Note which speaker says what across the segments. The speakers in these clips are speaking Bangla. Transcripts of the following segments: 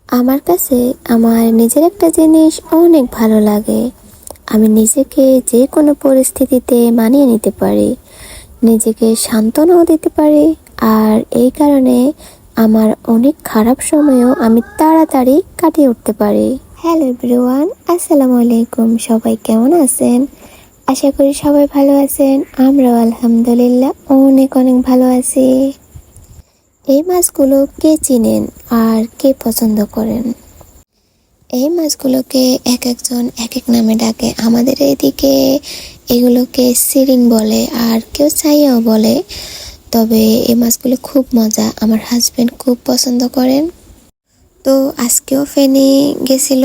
Speaker 1: আমার কাছে আমার নিজের একটা জিনিস অনেক ভালো লাগে। আমি নিজেকে যে কোনো পরিস্থিতিতে মানিয়ে নিতে পারি, নিজেকে সান্ত্বনাও দিতে পারি। আর এই কারণে আমার অনেক খারাপ সময়ও আমি তাড়াতাড়ি কাটিয়ে উঠতে পারি। হ্যালো এভরিওয়ান, আসসালামু আলাইকুম। সবাই কেমন আছেন? আশা করি সবাই ভালো আছেন। আমরাও আলহামদুলিল্লাহ অনেক অনেক ভালো আছি। এই মাছগুলো কে চিনেন আর কে পছন্দ করেন? এই মাছগুলোকে এক একজন এক এক নামে ডাকে। আমাদের এইদিকে এগুলোকে সিরিং বলে, আর কেউ চাইয়াও বলে। তবে এই মাছগুলো খুব মজা, আমার হাজবেন্ড খুব পছন্দ করেন। তো আজকেও ফেনী গেছিল,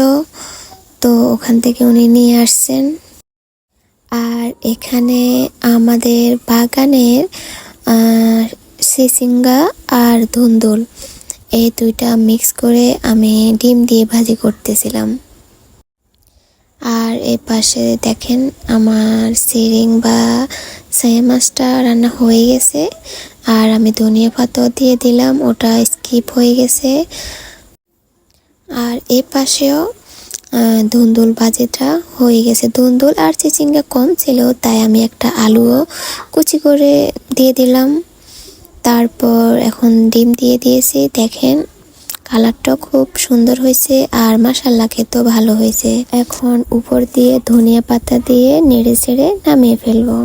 Speaker 1: তো ওখান থেকে উনি নিয়ে আসছেন। আর এখানে আমাদের বাগানের সিসিঙ্গা আর ধুন্দুল, এই দুইটা মিক্স করে আমি ডিম দিয়ে ভাজি করতেছিলাম। আর এই পাশে দেখেন আমার সিরিং বা ছায়া মাছটা রান্না হয়ে গেছে, আর আমি ধনিয়া পাতাও দিয়ে দিলাম, ওটা স্কিপ হয়ে গেছে। আর এই পাশেও ধুন্দুল ভাজিটা হয়ে গেছে। ধুন্দুল আর চিচিঙ্গা কম ছিল, তাই আমি একটা আলুও কুচি করে দিয়ে দিলাম। তারপর এখন ডিম দিয়ে দিয়েছি। দেখেন কালারটাও খুব সুন্দর হয়েছে, আর মাশাআল্লাহ খেতেও ভালো হয়েছে। এখন উপর দিয়ে ধনিয়া পাতা দিয়ে নেড়ে চেড়ে নামিয়ে ফেলবো।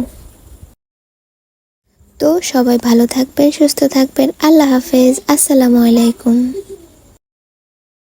Speaker 1: তো সবাই ভালো থাকবেন, সুস্থ থাকবেন। আল্লাহ হাফেজ, আসসালামু আলাইকুম।